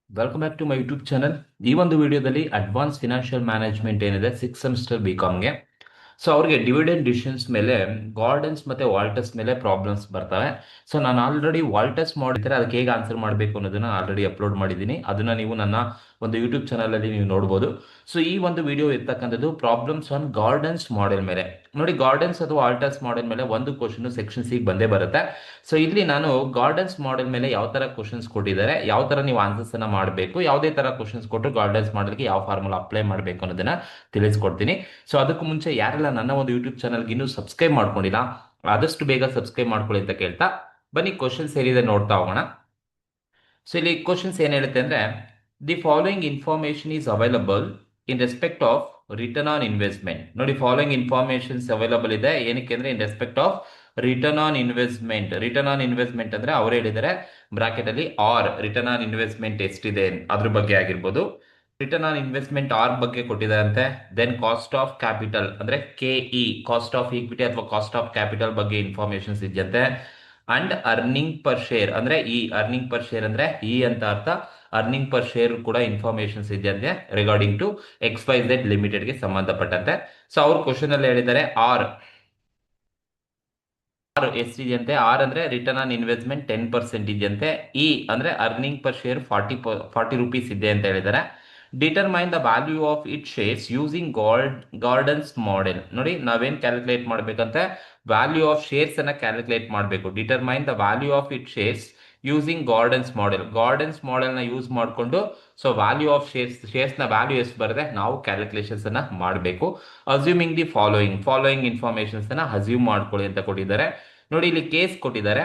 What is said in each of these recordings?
Welcome back to my YouTube channel. ಈ ಒಂದು ವಿಡಿಯೋದಲ್ಲಿ ಅಡ್ವಾನ್ಸ್ ಫಿನಾನ್ಷಿಯಲ್ ಮ್ಯಾನೇಜ್ಮೆಂಟ್ ಏನಿದೆ 6 ಸೆಮಿಸ್ಟರ್ ಬಿಕಾಮ್ಗೆ, ಸೊ ಅವ್ರಿಗೆ ಡಿವಿಡೆಂಡ್ ಡಿಸಿಷನ್ಸ್ ಮೇಲೆ ಗಾರ್ಡನ್ಸ್ ಮತ್ತೆ ವಾಲ್ಟಸ್ ಮೇಲೆ ಪ್ರಾಬ್ಲಮ್ಸ್ ಬರ್ತವೆ. ಸೊ ನಾನು ಆಲ್ರೆಡಿ ವಾಲ್ಟಸ್ ಮಾಡಿದ್ರೆ ಅದಕ್ಕೆ ಹೇಗೆ ಆನ್ಸರ್ ಮಾಡಬೇಕು ಅನ್ನೋದನ್ನ ಆಲ್ರೆಡಿ ಅಪ್ಲೋಡ್ ಮಾಡಿದ್ದೀನಿ. ಅದನ್ನ ನೀವು ನನ್ನ ಒಂದು ಯೂಟ್ಯೂಬ್ ಚಾನಲ್ ಅಲ್ಲಿ ನೀವು ನೋಡಬಹುದು. ಸೊ ಈ ಒಂದು ವಿಡಿಯೋ ಇರ್ತಕ್ಕಂಥದ್ದು ಪ್ರಾಬ್ಲಮ್ಸ್ ಆನ್ ಗಾರ್ಡನ್ಸ್ ಮಾಡೆಲ್ ಮೇಲೆ. ನೋಡಿ, ಗಾರ್ಡನ್ಸ್ ಅಥವಾ ಆಲ್ಟರ್ಸ್ ಮಾಡೆಲ್ ಮೇಲೆ ಒಂದು ಕ್ವಶನ್ ಸೆಕ್ಷನ್ ಸಿ ಬಂದೇ ಬರುತ್ತೆ. ಸೊ ಇಲ್ಲಿ ನಾನು ಗಾರ್ಡನ್ಸ್ ಮಾಡೆಲ್ ಮೇಲೆ ಯಾವ ತರ ಕ್ವಶನ್ಸ್ ಕೊಟ್ಟಿದ್ದಾರೆ, ಯಾವ ತರ ನೀವು ಆನ್ಸರ್ಸ್ ಅನ್ನ ಮಾಡಬೇಕು, ಯಾವುದೇ ತರ ಕ್ವಶನ್ಸ್ ಕೊಟ್ಟು ಗಾರ್ಡನ್ಸ್ ಮಾಡೆಲ್ಗೆ ಯಾವ ಫಾರ್ಮುಲಾ ಅಪ್ಲೈ ಮಾಡಬೇಕು ಅನ್ನೋದನ್ನ ತಿಳಿಸ್ಕೊಡ್ತೀನಿ. ಸೊ ಅದಕ್ಕೂ ಮುಂಚೆ ಯಾರೆಲ್ಲ ನನ್ನ ಒಂದು ಯೂಟ್ಯೂಬ್ ಚಾನಲ್ಗೆ ಇನ್ನೂ ಸಬ್ಸ್ಕ್ರೈಬ್ ಮಾಡ್ಕೊಂಡಿಲ್ಲ, ಆದಷ್ಟು ಬೇಗ ಸಬ್ಸ್ಕ್ರೈಬ್ ಮಾಡ್ಕೊಳ್ಳಿ ಅಂತ ಕೇಳ್ತಾ ಬನ್ನಿ ಕ್ವಶನ್ಸ್ ಏನಿದೆ ನೋಡ್ತಾ ಹೋಗೋಣ. ಸೊ ಇಲ್ಲಿ ಕ್ವಶನ್ಸ್ ಏನ್ ಹೇಳುತ್ತೆ ಅಂದ್ರೆ, the following information is available in respect of return on investment. ನೋಡಿ, ಫಾಲೋಯಿಂಗ್ ಇನ್ಫಾರ್ಮೇಶನ್ಸ್ ಅವೈಲಬಲ್ ಇದೆ ಏನಕ್ಕೆ ಅಂದ್ರೆ in respect of return on investment. Return on investment ಅಂದ್ರೆ ಅವ್ರು ಹೇಳಿದರೆ ಬ್ರಾಕೆಟ್ ಅಲ್ಲಿ ಆರ್ ರಿಟರ್ನ್ ಆನ್ ಇನ್ವೆಸ್ಟ್ಮೆಂಟ್ ಎಷ್ಟಿದೆ ಅದ್ರ ಬಗ್ಗೆ ಆಗಿರ್ಬೋದು. ರಿಟರ್ನ್ ಆನ್ ಇನ್ವೆಸ್ಟ್ಮೆಂಟ್ ಆರ್ ಬಗ್ಗೆ ಕೊಟ್ಟಿದ್ದಾರಂತೆ. ದೆನ್ ಕಾಸ್ಟ್ ಆಫ್ ಕ್ಯಾಪಿಟಲ್ ಅಂದ್ರೆ ಕೆಇ, ಕಾಸ್ಟ್ ಆಫ್ ಈಕ್ವಿಟಿ ಅಥವಾ ಕಾಸ್ಟ್ ಆಫ್ ಕ್ಯಾಪಿಟಲ್ ಬಗ್ಗೆ ಇನ್ಫಾರ್ಮೇಶನ್ಸ್ ಇದೆಯಂತೆ. ಅಂಡ್ ಅರ್ನಿಂಗ್ ಪರ್ ಶೇರ್ ಅಂದ್ರೆ ಈ ಅರ್ನಿಂಗ್ ಪರ್ ಶೇರ್ ಅಂದ್ರೆ ಈ ಅಂತ ಅರ್ಥ. ಅರ್ನಿಂಗ್ ಪರ್ ಶೇರ್ ಕೂಡ ಇನ್ಫಾರ್ಮೇಶನ್ಸ್ ಇದೆಯಂತೆ ರಿಗಾರ್ಡಿಂಗ್ ಟು XYZ ಲಿಮಿಟೆಡ್ ಗೆ ಸಂಬಂಧಪಟ್ಟಂತೆ. ಸೊ ಅವ್ರ ಕ್ವಶನ್ ಅಲ್ಲಿ ಹೇಳಿದ್ದಾರೆ ಆರ್ ಎಷ್ಟಿದೆಯಂತೆ. ಆರ್ ಅಂದ್ರೆ ರಿಟರ್ನ್ ಆನ್ ಇನ್ವೆಸ್ಟ್ಮೆಂಟ್ 10% ಇದೆಯಂತೆ. ಇ ಅಂದ್ರೆ ಅರ್ನಿಂಗ್ ಪರ್ ಶೇರ್ 40 ರೂಪೀಸ್ ಇದೆ ಅಂತ ಹೇಳಿದ್ದಾರೆ. Determine the value of it shares using gardens model. ನೋಡಿ, ನಾವೇನ್ ಕ್ಯಾಲ್ಕುಲೇಟ್ ಮಾಡ್ಬೇಕಂತೆ, ವ್ಯಾಲ್ಯೂ ಆಫ್ ಶೇರ್ಸ್ ಅನ್ನ ಕ್ಯಾಲ್ಕುಲೇಟ್ ಮಾಡಬೇಕು. Determine the value of it shares using gardens model. Gardens model ನ ಯೂಸ್ ಮಾಡಿಕೊಂಡು ಸೊ ವ್ಯಾಲ್ಯೂ ಆಫ್ ಶೇರ್ಸ್ ನ ವ್ಯಾಲ್ಯೂ ಎಷ್ಟು ಬರುತ್ತೆ ನಾವು ಕ್ಯಾಲ್ಕುಲೇಷನ್ಸ್ ಅನ್ನ ಮಾಡಬೇಕು. ಅಸ್ಯೂಮಿಂಗ್ ದಿ ಫಾಲೋಯಿಂಗ್ ಇನ್ಫಾರ್ಮೇಶನ್ಸ್ ಅನ್ನ ಅಸ್ಯೂಮ್ ಮಾಡ್ಕೊಳ್ಳಿ ಅಂತ ಕೊಟ್ಟಿದ್ದಾರೆ. ನೋಡಿ, ಇಲ್ಲಿ ಕೇಸ್ ಕೊಟ್ಟಿದ್ದಾರೆ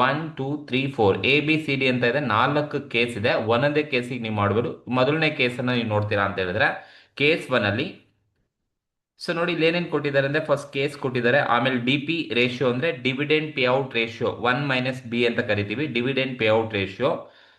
1 2 3 4 ABCD ಅಂತ ಇದೆ. 4 ಕೇಸ್ ಇದೆ. ಒಂದೊಂದೇ ಕೇಸಿಗೆ ನೀವು ಮಾಡಬಹುದು. ಮೊದಲನೇ ಕೇಸನ್ನ ನೀವು ನೋಡ್ತೀರಾ ಅಂತ ಹೇಳಿದ್ರೆ ಕೇಸ್ 1 ಅಲ್ಲಿ ಸೊ ನೋಡಿ ಇಲ್ಲಿ ಏನೇನು ಕೊಟ್ಟಿದ್ದಾರೆ ಅಂದ್ರೆ ಫಸ್ಟ್ ಕೇಸ್ ಕೊಟ್ಟಿದ್ದಾರೆ, ಆಮೇಲೆ DP ರೇಷಿಯೋ ಅಂದ್ರೆ dividend pay out ratio 1 - B ಅಂತ ಕರಿತೀವಿ, dividend pay out ratio.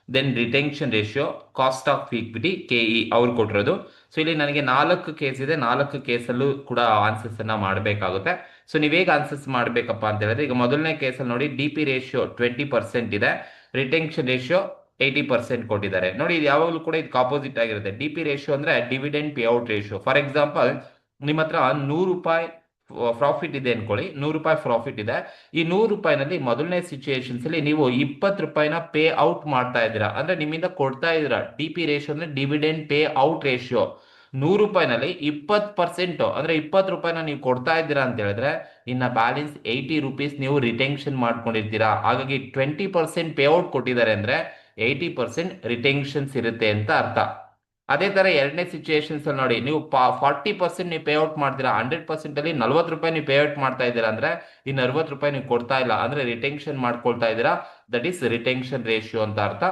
Then retention ratio, cost of equity KE ಅವ್ರು ಕೊಟ್ಟಿರೋದು. ಸೊ ಇಲ್ಲಿ ನನಗೆ 4 ಕೇಸ್ ಇದೆ. 4 ಕೇಸಲ್ಲೂ ಕೂಡ ಆನ್ಸರ್ಸ್ ಅನ್ನ ಮಾಡಬೇಕಾಗುತ್ತೆ. ಸೊ ನೀವ್ ಹೇಗೆ ಆನ್ಸರ್ಸ್ ಮಾಡ್ಬೇಕಪ್ಪ ಅಂತ ಹೇಳಿದ್ರೆ, ಈಗ ಮೊದಲನೇ ಕೇಸಲ್ಲಿ ನೋಡಿ DP ರೇಷಿಯೋ 20% ಇದೆ, ರಿಟೆನ್ಷನ್ ರೇಷಿಯೋ 80% ಕೊಟ್ಟಿದ್ದಾರೆ. ನೋಡಿ, ಇದು ಯಾವಾಗಲೂ ಕೂಡ ಇದು ಆಪೋಸಿಟ್ ಆಗಿರುತ್ತೆ. DP ರೇಷಿಯೋ ಅಂದ್ರೆ dividend pay out ratio. For example, ನಿಮ್ಮ ಹತ್ರ 100 ರೂಪಾಯಿ ಪ್ರಾಫಿಟ್ ಇದೆ ಅನ್ಕೊಳ್ಳಿ, 100 ರೂಪಾಯಿ ಪ್ರಾಫಿಟ್ ಇದೆ. ಈ 100 ರೂಪಾಯಿನಲ್ಲಿ ಮೊದಲನೇ ಸಿಚುಯೇಷನ್ಸ್ ಅಲ್ಲಿ ನೀವು 20 ರೂಪಾಯಿನ ಪೇ ಔಟ್ ಮಾಡ್ತಾ ಇದ್ದೀರಾ, ಅಂದ್ರೆ ನಿಮ್ಮಿಂದ ಕೊಡ್ತಾ ಇದ್ದೀರಾ. DP ರೇಷಿಯೋ ಅಂದ್ರೆ ಡಿವಿಡೆಂಡ್ ಪೇ ಔಟ್ ರೇಷಿಯೋ. 100 ರೂಪಾಯಿನಲ್ಲಿ 20% ಅಂದ್ರೆ 20 ರೂಪಾಯಿನ ನೀವು ಕೊಡ್ತಾ ಇದ್ದೀರಾ ಅಂತ ಹೇಳಿದ್ರೆ ಇನ್ನ ಬ್ಯಾಲೆನ್ಸ್ 80 ರೂಪೀಸ್ ನೀವು ರಿಟೆನ್ಷನ್ ಮಾಡ್ಕೊಂಡಿರ್ತೀರಾ. ಹಾಗಾಗಿ 20% ಪೇ ಔಟ್ ಕೊಟ್ಟಿದ್ದಾರೆ ಅಂದ್ರೆ 80% ರಿಟೆನ್ಷನ್ಸ್ ಇರುತ್ತೆ ಅಂತ ಅರ್ಥ. ಅದೇ ತರ ಎರಡನೇ ಸಿಚುಯೇಷನ್ಸ್ ಅಲ್ಲಿ ನೋಡಿ, ನೀವು 40% ನೀವು ಪೇ ಔಟ್ ಮಾಡ್ತೀರಾ, 100% ಅಲ್ಲಿ 40 ರೂಪಾಯಿ ನೀವು ಪೇ ಔಟ್ ಮಾಡ್ತಾ ಇದ್ದೀರಾ ಅಂದ್ರೆ ಇನ್ನು 60 ರೂಪಾಯಿ ನೀವು ಕೊಡ್ತಾ ಇಲ್ಲ, ಅಂದ್ರೆ ರಿಟೆನ್ಷನ್ ಮಾಡ್ಕೊಳ್ತಾ ಇದ್ದೀರಾ. ದಟ್ ಈಸ್ ರಿಟೆನ್ಷನ್ ರೇಷಿಯೋ ಅಂತ ಅರ್ಥ.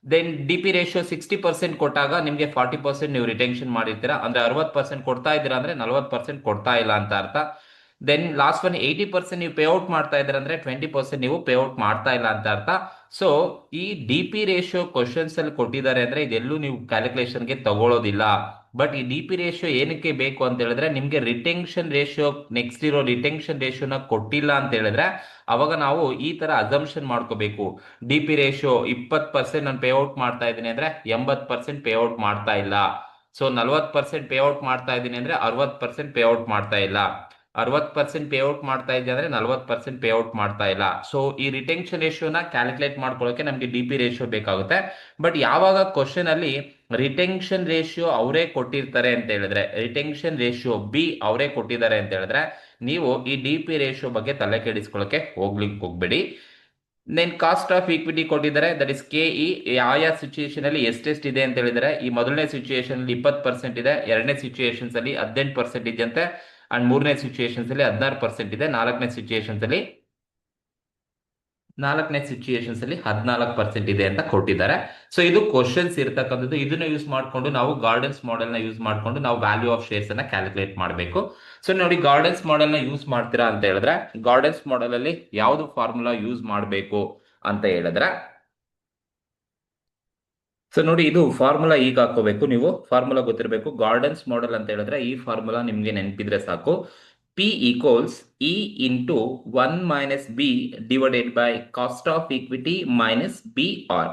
ದೆನ್ DP ರೇಷಿಯೋ 60% ಕೊಟ್ಟಾಗ ನಿಮಗೆ 40% ನೀವು ರಿಟೆನ್ಷನ್ ಮಾಡಿರ್ತೀರಾ, ಅಂದ್ರೆ 60% ಕೊಡ್ತಾ ಇದ್ದೀರಾ ಅಂದ್ರೆ 40% ಕೊಡ್ತಾ ಇಲ್ಲ ಅಂತ ಅರ್ಥ. ದೆನ್ ಲಾಸ್ಟ್ ಒನ್ 80% ನೀವು ಪೇ ಔಟ್ ಮಾಡ್ತಾ ಇದ್ದೀರಾ ಅಂದ್ರೆ 20% ನೀವು ಪೇ ಔಟ್ ಮಾಡ್ತಾ ಇಲ್ಲ ಅಂತ ಅರ್ಥ. ಸೊ ಈ DP ರೇಷಿಯೋ ಕ್ವಶನ್ಸ್ ಅಲ್ಲಿ ಕೊಟ್ಟಿದ್ದಾರೆ ಅಂದ್ರೆ ಇದೆಲ್ಲೂ ನೀವು ಕ್ಯಾಲ್ಕುಲೇಷನ್ಗೆ ತಗೊಳ್ಳೋದಿಲ್ಲ. ಬಟ್ ಈ DP ರೇಷಿಯೋ ಏನಕ್ಕೆ ಬೇಕು ಅಂತ ಹೇಳಿದ್ರೆ ನಿಮ್ಗೆ ರಿಟೆನ್ಷನ್ ರೇಷಿಯೋ ನೆಕ್ಸ್ಟ್ ಇರೋ ರಿಟೆನ್ಷನ್ ರೇಷಿಯೋನ ಕೊಟ್ಟಿಲ್ಲ ಅಂತ ಹೇಳಿದ್ರೆ ಅವಾಗ ನಾವು ಈ ತರ ಅಸಂಪ್ಷನ್ ಮಾಡ್ಕೋಬೇಕು. DP ರೇಷಿಯೋ 20% ನಾನು ಪೇ ಔಟ್ ಮಾಡ್ತಾ ಇದ್ದೀನಿ ಅಂದ್ರೆ 80% ಪೇ ಔಟ್ ಮಾಡ್ತಾ ಇಲ್ಲ. ಸೊ 40% ಪೇ ಔಟ್ ಮಾಡ್ತಾ ಇದ್ದೀನಿ ಅಂದ್ರೆ 60% ಪೇ ಔಟ್ ಮಾಡ್ತಾ ಇಲ್ಲ. 60% ಪೇ ಔಟ್ ಮಾಡ್ತಾ ಇದ್ದೆ ಅಂದ್ರೆ 40% ಪೇ ಔಟ್ ಮಾಡ್ತಾ ಇಲ್ಲ. ಸೊ ಈ ರಿಟೆನ್ಷನ್ ರೇಷಿಯೋನ ಕ್ಯಾಲ್ಕುಲೇಟ್ ಮಾಡ್ಕೊಳ್ಳೋಕೆ ನಮಗೆ DP ರೇಷಿಯೋ ಬೇಕಾಗುತ್ತೆ. ಬಟ್ ಯಾವಾಗ ಕ್ವಶನ್ ಅಲ್ಲಿ ರಿಟೆನ್ಷನ್ ರೇಷಿಯೋ ಅವರೇ ಕೊಟ್ಟಿರ್ತಾರೆ ಅಂತ ಹೇಳಿದ್ರೆ, ರಿಟೆನ್ಷನ್ ರೇಷಿಯೋ B ಅವರೇ ಕೊಟ್ಟಿದ್ದಾರೆ ಅಂತ ಹೇಳಿದ್ರೆ ನೀವು ಈ DP ರೇಷಿಯೋ ಬಗ್ಗೆ ತಲೆ ಕೆಡಿಸ್ಕೊಳ್ಳೋಕೆ ಹೋಗ್ಬೇಡಿ. ದೆನ್ ಕಾಸ್ಟ್ ಆಫ್ ಈಕ್ವಿಟಿ ಕೊಟ್ಟಿದ್ದಾರೆ, ದಟ್ ಇಸ್ KE. ಆಯಾ ಸಿಚುಯೇಷನ್ ಅಲ್ಲಿ ಎಷ್ಟೆಷ್ಟಿದೆ ಅಂತ ಹೇಳಿದರೆ ಈ ಮೊದಲನೇ ಸಿಚುಯೇಷನ್ ಅಲ್ಲಿ 20% ಇದೆ, ಎರಡನೇ ಸಿಚುಯೇಷನ್ಸ್ ಅಲ್ಲಿ 18% ಇದೆಯಂತೆ, ಅಂಡ್ ಮೂರನೇ ಸಿಚುಯೇಷನ್ಸ್ ಅಲ್ಲಿ 16% ಇದೆ, ನಾಲ್ಕನೇ ಸಿಚುಯೇಷನ್ಸ್ ಅಲ್ಲಿ 14% ಇದೆ ಅಂತ ಕೊಟ್ಟಿದ್ದಾರೆ. ಸೊ ಇದು ಕ್ವಶನ್ಸ್ ಇರ್ತಕ್ಕಂಥದ್ದು. ಇದನ್ನ ಯೂಸ್ ಮಾಡಿಕೊಂಡು ನಾವು ಗಾರ್ಡನ್ಸ್ ಮಾಡೆಲ್ ನ ಯೂಸ್ ಮಾಡಿಕೊಂಡು ನಾವು ವ್ಯಾಲ್ಯೂ ಆಫ್ ಶೇರ್ಸ್ ಅನ್ನ ಕ್ಯಾಲ್ಕುಲೇಟ್ ಮಾಡಬೇಕು. ಸೊ ನೋಡಿ, ಗಾರ್ಡನ್ಸ್ ಮಾಡೆಲ್ ನ ಯೂಸ್ ಮಾಡ್ತೀರಾ ಅಂತ ಹೇಳಿದ್ರೆ ಗಾರ್ಡನ್ಸ್ ಮಾಡೆಲ್ ಅಲ್ಲಿ ಯಾವ್ದು ಫಾರ್ಮುಲಾ ಯೂಸ್ ಮಾಡಬೇಕು ಅಂತ ಹೇಳಿದ್ರೆ, ಸೊ ನೋಡಿ, ಇದು ಫಾರ್ಮುಲಾ ಈಗ ಹಾಕೋಬೇಕು. ನೀವು ಫಾರ್ಮುಲಾ ಗೊತ್ತಿರಬೇಕು. ಗಾರ್ಡನ್ಸ್ ಮಾಡೆಲ್ ಅಂತ ಹೇಳಿದ್ರೆ ಈ ಫಾರ್ಮುಲಾ ನಿಮ್ಗೆ ನೆನಪಿದ್ರೆ ಸಾಕು. P equals E into 1 - B divided by cost of equity minus BR.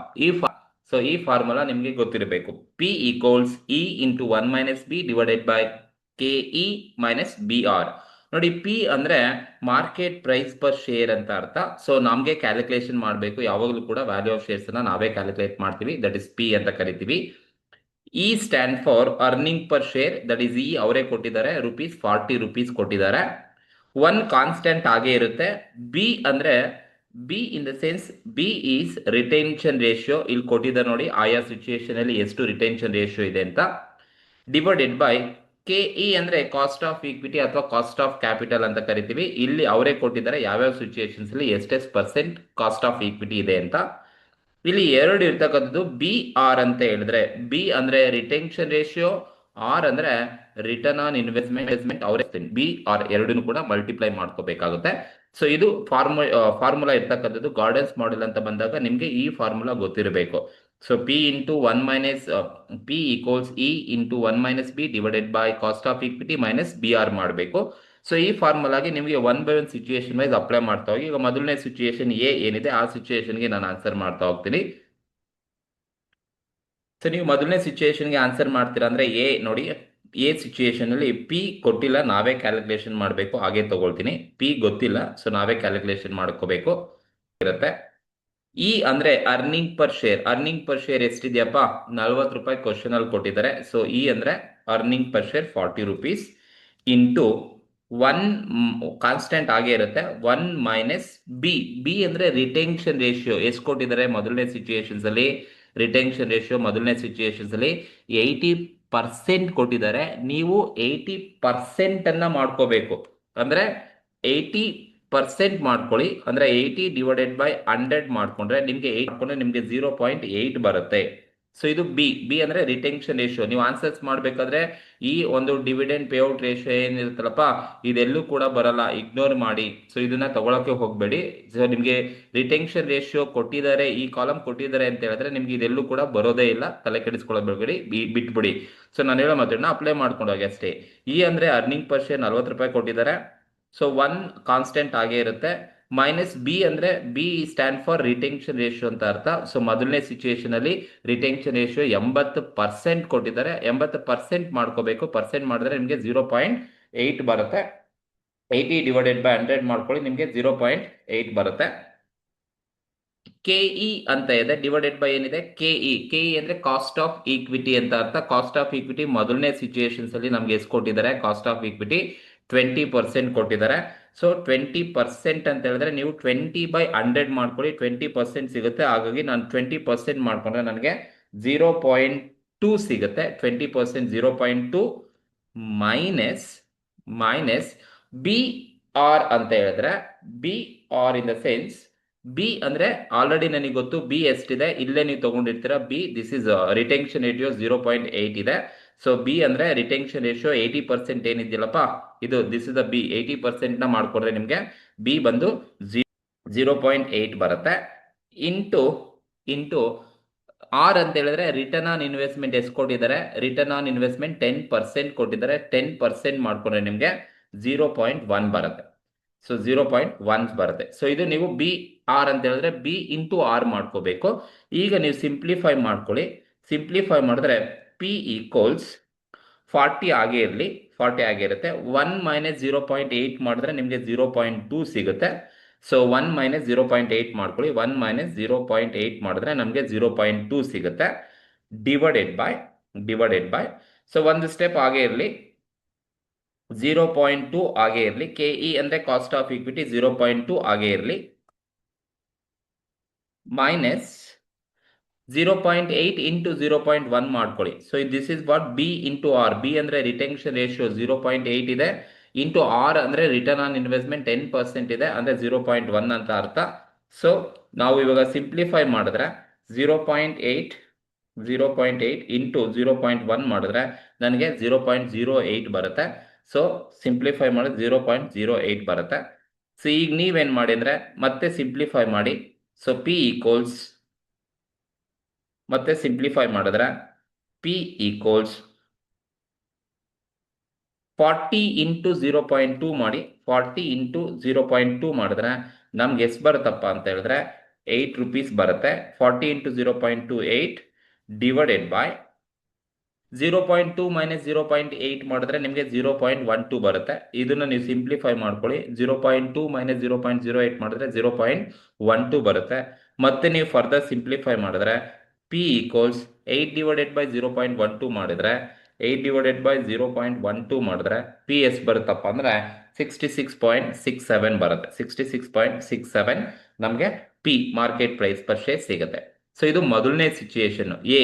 So ಈ ಫಾರ್ಮುಲಾ ನಿಮಗೆ ಗೊತ್ತಿರಬೇಕು. P equals E into 1 minus B divided by K E minus B R. ನೋಡಿ, ಪಿ ಅಂದ್ರೆ ಮಾರ್ಕೆಟ್ ಪ್ರೈಸ್ ಪರ್ ಶೇರ್ ಅಂತ ಅರ್ಥ. So ನಮಗೆ calculation ಮಾಡಬೇಕು, ಯಾವಾಗಲೂ ಕೂಡ ವ್ಯಾಲ್ಯೂ ಆಫ್ ಶೇರ್ಸ್ ಅನ್ನ ನಾವೇ ಕ್ಯಾಲ್ಕುಲೇಟ್ ಮಾಡ್ತೀವಿ, ದಟ್ ಇಸ್ ಪಿ ಅಂತ ಕರಿತೀವಿ. E stand for earning per share, that is E ಅವರೇ ಕೊಟ್ಟಿದ್ದಾರೆ, ₹40 ಕೊಟ್ಟಿದ್ದಾರೆ. ಒನ್ ಕಾನ್ಸ್ಟೆಂಟ್ ಆಗೇ ಇರುತ್ತೆ. ಬಿ ಅಂದ್ರೆ B in the sense B is retention ratio, ಇಲ್ಲಿ ಕೊಟ್ಟಿದ್ದಾರೆ ನೋಡಿ ಆಯಾ ಸಿಚುಯೇಷನ್ ಅಲ್ಲಿ ಎಷ್ಟು ರಿಟೆನ್ಷನ್ ರೇಷಿಯೋ ಇದೆ ಅಂತ, ಡಿವೈಡೆಡ್ ಬೈ ಕೆ ಇ ಅಂದ್ರೆ ಕಾಸ್ಟ್ ಆಫ್ ಈಕ್ವಿಟಿ ಅಥವಾ ಕಾಸ್ಟ್ ಆಫ್ ಕ್ಯಾಪಿಟಲ್ ಅಂತ ಕರಿತೀವಿ. ಇಲ್ಲಿ ಅವರೇ ಕೊಟ್ಟಿದ್ದಾರೆ ಯಾವ್ಯಾವ ಸಿಚುಯೇಷನ್ಸ್ ಅಲ್ಲಿ ಎಷ್ಟೆಷ್ಟು ಪರ್ಸೆಂಟ್ ಕಾಸ್ಟ್ ಆಫ್ ಈಕ್ವಿಟಿ ಇದೆ ಅಂತ. ಇಲ್ಲಿ ಎರಡು ಇರ್ತಕ್ಕಂಥದ್ದು ಬಿ ಆರ್ ಅಂತ ಹೇಳಿದ್ರೆ, ಬಿ ಅಂದ್ರೆ ರಿಟೆನ್ಷನ್ ರೇಷಿಯೋ, ಆರ್ ಅಂದ್ರೆ ರಿಟರ್ನ್ ಆನ್ ಇನ್ವೆಸ್ಟ್ಮೆಂಟ್. ಅವರೇ ಬಿ ಆರ್ ಎರಡನ್ನು ಕೂಡ ಮಲ್ಟಿಪ್ಲೈ ಮಾಡ್ಕೋಬೇಕಾಗುತ್ತೆ. ಸೊ ಇದು ಫಾರ್ಮುಲಾ ಇರ್ತಕ್ಕಂಥದ್ದು. ಗಾರ್ಡನ್ಸ್ ಮಾಡೆಲ್ ಅಂತ ಬಂದಾಗ ನಿಮ್ಗೆ ಈ ಫಾರ್ಮುಲಾ ಗೊತ್ತಿರಬೇಕು. So P into 1 minus P equals E into 1 minus B divided by cost of equity minus B R ಮಾಡಬೇಕು. ಸೊ ಈ ಫಾರ್ಮುಲಾಗೆ ನಿಮಗೆ 1/1 ಸಿಚುಯೇಷನ್ ವೈಸ್ ಅಪ್ಲೈ ಮಾಡ್ತಾ ಹೋಗಿ. ಈಗ ಮೊದಲನೇ ಸಿಚುಯೇಷನ್ ಎ ಏನಿದೆ ಆ ಸಿಚುಯೇಷನ್ಗೆ ನಾನು ಆನ್ಸರ್ ಮಾಡ್ತಾ ಹೋಗ್ತೀನಿ. ಸೊ ನೀವು ಮೊದಲನೇ ಸಿಚುಯೇಷನ್ಗೆ ಆನ್ಸರ್ ಮಾಡ್ತೀರಾ ಅಂದ್ರೆ ಎ ನೋಡಿ, ಎ ಸಿಚುಯೇಷನ್ ಅಲ್ಲಿ ಪಿ ಕೊಟ್ಟಿಲ್ಲ, ನಾವೇ ಕ್ಯಾಲ್ಕುಲೇಷನ್ ಮಾಡಬೇಕು. ಹಾಗೆ ತಗೊಳ್ತೀನಿ, ಪಿ ಗೊತ್ತಿಲ್ಲ, ಸೊ ನಾವೇ ಕ್ಯಾಲ್ಕುಲೇಷನ್ ಮಾಡ್ಕೋಬೇಕು ಇರುತ್ತೆ. ಇ ಅಂದ್ರೆ earning per share. Earning per share ಎಷ್ಟಿದೆಯಪ್ಪ? ₹40 ಕ್ವಶನ್ ಅಲ್ಲಿ ಕೊಟ್ಟಿದ್ದಾರೆ. ಸೊ ಇ ಅಂದ್ರೆ earning per share ₹40 into 1 constant ಆಗೇ ಇರುತ್ತೆ, 1 ಮೈನಸ್ ಬಿ. ಬಿ ಅಂದ್ರೆ ರಿಟೆನ್ಷನ್ ರೇಷಿಯೋ ಎಷ್ಟು ಕೊಟ್ಟಿದ್ದಾರೆ ಮೊದಲನೇ ಸಿಚುಯೇಷನ್ಸ್ ಅಲ್ಲಿ? ರಿಟೆನ್ಷನ್ ರೇಷಿಯೋ ಮೊದಲನೇ ಸಿಚುಯೇಷನ್ಸ್ ಅಲ್ಲಿ 80% ಕೊಟ್ಟಿದ್ದಾರೆ. ನೀವು 80% ಅನ್ನ ಮಾಡ್ಕೋಬೇಕು. ಅಂದ್ರೆ 80% ಮಾಡ್ಕೊಳ್ಳಿ, ಅಂದ್ರೆ 80 ಡಿವೈಡೆಡ್ ಬೈ 100 ಮಾಡ್ಕೊಂಡ್ರೆ ನಿಮ್ಗೆ 0.8 ಬರುತ್ತೆ. ಸೊ ಇದು ಬಿ. ಬಿ ಅಂದ್ರೆ ರಿಟೆನ್ಷನ್ ರೇಷಿಯೋ. ನೀವು ಆನ್ಸರ್ಸ್ ಮಾಡ್ಬೇಕಾದ್ರೆ ಈ ಒಂದು ಡಿವಿಡೆಂಡ್ ಪೇಔಟ್ ರೇಷಿಯೋ ಏನಿರುತ್ತಲ್ಲಪ್ಪ, ಇದೆಲ್ಲೂ ಕೂಡ ಬರಲ್ಲ, ಇಗ್ನೋರ್ ಮಾಡಿ. ಸೊ ಇದನ್ನ ತಗೊಳಕ್ಕೆ ಹೋಗ್ಬೇಡಿ. ಸೊ ನಿಮ್ಗೆ ರಿಟೆನ್ಷನ್ ರೇಷಿಯೋ ಕೊಟ್ಟಿದ್ದಾರೆ, ಈ ಕಾಲಮ್ ಕೊಟ್ಟಿದ್ದಾರೆ ಅಂತ ಹೇಳಿದ್ರೆ ನಿಮ್ಗೆ ಇದೆಲ್ಲೂ ಕೂಡ ಬರೋದೇ ಇಲ್ಲ, ತಲೆ ಕೆಡಿಸ್ಕೊಳ್ಳಬೇಡಿ, ಬಿಟ್ಬಿಡಿ. ಸೊ ನಾನು ಹೇಳೋ ಮಾತನ್ನ ಅಪ್ಲೈ ಮಾಡ್ಕೊಂಡು ಹೋಗಿ ಅಷ್ಟೇ. ಈ ಅಂದ್ರೆ ಅರ್ನಿಂಗ್ ಪರ್ ಶೇರ್ ₹40 ಕೊಟ್ಟಿದ್ದಾರೆ. ಸೊ 1 ಕಾನ್ಸ್ಟೆಂಟ್ ಆಗೇ ಇರುತ್ತೆ. ಮೈನಸ್ ಬಿ ಅಂದ್ರೆ B stand for retention ratio ಅಂತ ಅರ್ಥ. ಸೊ ಮೊದಲನೇ ಸಿಚುಯೇಷನ್ ಅಲ್ಲಿ ರಿಟೆನ್ಷನ್ ರೇಷಿಯೋ 80% ಕೊಟ್ಟಿದ್ದಾರೆ. 80% ಮಾಡ್ಕೋಬೇಕು. ಪರ್ಸೆಂಟ್ ಮಾಡಿದ್ರೆ ನಿಮಗೆ 0.8 ಬರುತ್ತೆ. 80 ಡಿವೈಡೆಡ್ ಬೈ 100 ಮಾಡ್ಕೊಳ್ಳಿ, ನಿಮಗೆ 0.8 ಬರುತ್ತೆ. ಕೆ ಇ ಅಂತ ಇದೆ, ಡಿವೈಡೆಡ್ ಬೈ ಏನಿದೆ ಕೆ ಇ. ಕೆ ಇ ಅಂದ್ರೆ ಕಾಸ್ಟ್ ಆಫ್ ಈಕ್ವಿಟಿ ಅಂತ ಅರ್ಥ. ಕಾಸ್ಟ್ ಆಫ್ ಈಕ್ವಿಟಿ ಮೊದಲನೇ ಸಿಚುಯೇಷನ್ಸ್ ಅಲ್ಲಿ ನಮ್ಗೆ ಎಷ್ಟು ಕೊಟ್ಟಿದ್ದಾರೆ? ಕಾಸ್ಟ್ ಆಫ್ ಈಕ್ವಿಟಿ 20% ಕೊಟ್ಟಿದ್ದಾರೆ. ಸೊ 20% ಅಂತ ಹೇಳಿದ್ರೆ ನೀವು 20/100 ಮಾಡ್ಕೊಳ್ಳಿ, 20% ಸಿಗುತ್ತೆ. ಹಾಗಾಗಿ ನಾನು 20% ಮಾಡ್ಕೊಂಡ್ರೆ ನನಗೆ 0.2 ಸಿಗುತ್ತೆ. 20% 0.2 ಮೈನಸ್ ಮೈನಸ್ ಬಿ ಆರ್ ಅಂತ ಹೇಳಿದ್ರೆ, B R in the sense B ಅಂದ್ರೆ ಆಲ್ರೆಡಿ ನನಗೆ ಗೊತ್ತು ಬಿ ಎಷ್ಟಿದೆ, ಇಲ್ಲೇ ನೀವು ತಗೊಂಡಿರ್ತೀರಾ. B this is retention ratio 0.8 ಇದೆ. ಸೊ ಬಿ ಅಂದ್ರೆ ರಿಟೆನ್ಷನ್ ರೇಷಿಯೋ 80% ಏನಿದೆಯಲ್ಲಪ್ಪ, ಇದು ದಿಸ್ ಇಸ್ ದ ಬಿ. 80% ನ ಮಾಡ್ಕೊಂಡ್ರೆ ನಿಮ್ಗೆ ಬಿ ಬಂದು 0.8 ಬರುತ್ತೆ. ಇಂಟು ಇಂಟು ಆರ್ ಅಂತ ಹೇಳಿದ್ರೆ ರಿಟರ್ನ್ ಆನ್ ಇನ್ವೆಸ್ಟ್ಮೆಂಟ್ ಎಷ್ಟು ಕೊಟ್ಟಿದ್ದಾರೆ? ರಿಟರ್ನ್ ಆನ್ ಇನ್ವೆಸ್ಟ್ಮೆಂಟ್ 10% ಕೊಟ್ಟಿದ್ದಾರೆ. 10% ಮಾಡ್ಕೊಂಡ್ರೆ ನಿಮ್ಗೆ 0.1 ಬರುತ್ತೆ. ಸೊ 0.1 ಬರುತ್ತೆ. ಸೊ ಇದು ನೀವು ಬಿ ಆರ್ ಅಂತ ಹೇಳಿದ್ರೆ ಬಿ ಇಂಟು ಆರ್ ಮಾಡ್ಕೋಬೇಕು. ಈಗ ನೀವು ಸಿಂಪ್ಲಿಫೈ ಮಾಡ್ಕೊಳ್ಳಿ. ಸಿಂಪ್ಲಿಫೈ ಮಾಡಿದ್ರೆ ಪಿ ಈಕ್ವಲ್ಸ್ 40 ಆಗೇ ಇರಲಿ, 40 ಆಗಿರುತ್ತೆ. 1 ಮೈನಸ್ 0.8 ಮಾಡಿದ್ರೆ ನಿಮಗೆ 0.2 ಸಿಗುತ್ತೆ. ಸೊ 1 ಮೈನಸ್ 0.8 ಮಾಡ್ಕೊಳ್ಳಿ. 1 ಮೈನಸ್ 0.8 ಮಾಡಿದ್ರೆ ನಮಗೆ 0.2 ಸಿಗುತ್ತೆ. ಡಿವೈಡೆಡ್ ಬೈ ಸೊ ಒಂದು ಸ್ಟೆಪ್ ಆಗೇ ಇರಲಿ, 0.2 ಆಗೇ ಇರಲಿ. ಕೆ ಇ ಅಂದ್ರೆ ಕಾಸ್ಟ್ ಆಫ್ ಈಕ್ವಿಟಿ 0.2 ಆಗೇ ಇರಲಿ, ಮೈನಸ್ 0.8 ಇಂಟು 0.1 ಮಾಡ್ಕೊಳ್ಳಿ. So this is what B into R. B ಅಂದ್ರೆ ರಿಟೆನ್ಷನ್ ರೇಷಿಯೋ 0.8 ಇದೆ, ಇಂಟು ಆರ್ ಅಂದ್ರೆ ರಿಟರ್ನ್ ಆನ್ ಇನ್ವೆಸ್ಟ್ಮೆಂಟ್ 10% ಇದೆ, ಅಂದ್ರೆ 0.1 ಅಂತ ಅರ್ಥ. ಸೊ ನಾವು ಇವಾಗ ಸಿಂಪ್ಲಿಫೈ ಮಾಡಿದ್ರೆ 0.8 ಇಂಟು 0.1 ಮಾಡಿದ್ರೆ ನನಗೆ 0.08 ಬರುತ್ತೆ. ಸೊ ಸಿಂಪ್ಲಿಫೈ ಮಾಡಿದ್ರೆ 0.08 ಬರುತ್ತೆ. ಸೊ ಈಗ ನೀವೇನ್ ಮಾಡಿ ಅಂದ್ರೆ ಮತ್ತೆ ಸಿಂಪ್ಲಿಫೈ ಮಾಡಿ. ಸೊ ಪಿ ಈಕ್ವಲ್ಸ್ ಮತ್ತೆ ಸಿಂಪ್ಲಿಫೈ ಮಾಡಿದ್ರೆ ಪಿ ಈಕ್ವಲ್ಸ್ 40 ಇಂಟು 0.2 ಮಾಡಿ. 40 ಇಂಟು 0.2 ಮಾಡಿದ್ರೆ ನಮ್ಗೆ ಎಷ್ಟು ಬರುತ್ತಪ್ಪ ಅಂತ ಹೇಳಿದ್ರೆ 8 rupees ಬರುತ್ತೆ. 40 into 0.28 divided by 0.2 ಮೈನಸ್ 0.8 ಮಾಡಿದ್ರೆ ನಿಮಗೆ 0.12 ಬರುತ್ತೆ. ಇದನ್ನ ನೀವು ಸಿಂಪ್ಲಿಫೈ ಮಾಡ್ಕೊಳ್ಳಿ. 0.2 ಮೈನಸ್ 0.08 ಮಾಡಿದ್ರೆ 0.12 ಬರುತ್ತೆ. ಮತ್ತೆ ನೀವು ಫರ್ದರ್ ಸಿಂಪ್ಲಿಫೈ ಮಾಡಿದ್ರೆ P ಈಕ್ವಲ್ಸ್ 8 ಡಿವೈಡೆಡ್ ಬೈ 0.12 ಮಾಡಿದ್ರೆ 8 ಡಿವೈಡೆಡ್ ಬೈ 0.12 ಮಾಡಿದ್ರೆ P ಎಷ್ಟು ಬರುತ್ತಪ್ಪ ಅಂದ್ರೆ 66.67 ಬರುತ್ತೆ. 66.67 ನಮಗೆ P market price per share ಸಿಗುತ್ತೆ. ಸೊ ಇದು ಮೊದಲನೇ situation A.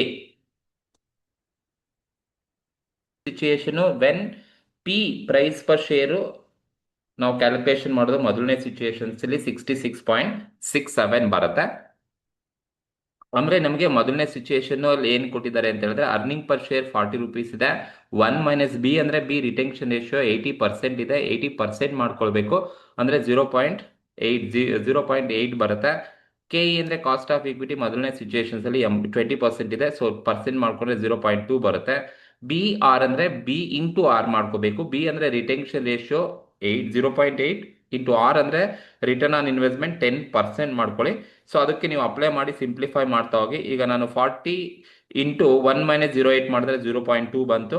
Situation when P price per share ನಾವು ಕ್ಯಾಲ್ಕುಲೇಷನ್ ಮಾಡೋದು ಮೊದಲನೇ ಸಿಚುಯೇಷನ್ಸ್ ಅಲ್ಲಿ 66.67 ಬರುತ್ತೆ. ಅಂದ್ರೆ ನಮಗೆ ಮೊದಲನೇ ಸಿಚುಯೇಷನ್ ಅಲ್ಲಿ ಏನ್ ಕೊಟ್ಟಿದ್ದಾರೆ ಅಂತ ಹೇಳಿದ್ರೆ ಅರ್ನಿಂಗ್ ಪರ್ ಶೇರ್ 40 ರೂಪೀಸ್ ಇದೆ. 1 ಮೈನಸ್ ಬಿ ಅಂದ್ರೆ ಬಿ ರಿಟೆನ್ಷನ್ ರೇಷಿಯೋ 80% ಇದೆ. 80% ಮಾಡ್ಕೊಳ್ಬೇಕು ಅಂದ್ರೆ 0.8 ಬರುತ್ತೆ. ಕೆ ಇ ಅಂದ್ರೆ ಕಾಸ್ಟ್ ಆಫ್ ಇಕ್ವಿಟಿ ಮೊದಲನೇ ಸಿಚುಯೇಷನ್ಸ್ ಅಲ್ಲಿ 20% ಇದೆ. ಸೊ ಪರ್ಸೆಂಟ್ ಮಾಡ್ಕೊಂಡ್ರೆ 0.2 ಬರುತ್ತೆ. ಬಿ ಆರ್ ಅಂದ್ರೆ ಬಿ ಇಂಟು ಆರ್ ಮಾಡ್ಕೋಬೇಕು. ಬಿ ಅಂದ್ರೆ ರಿಟೆನ್ಷನ್ ರೇಷಿಯೋ 0.8 ಇಂಟು ಆರ್ ಅಂದ್ರೆ ರಿಟರ್ನ್ ಆನ್ ಇನ್ವೆಸ್ಟ್ಮೆಂಟ್ 10% ಮಾಡ್ಕೊಳ್ಳಿ. ಸೊ ಅದಕ್ಕೆ ನೀವು ಅಪ್ಲೈ ಮಾಡಿ ಸಿಂಪ್ಲಿಫೈ ಮಾಡ್ತಾ ಹೋಗಿ. ಈಗ ನಾನು 40 ಇಂಟು 1 ಮೈನಸ್ 0.8 ಮಾಡಿದ್ರೆ 0.2 ಬಂತು.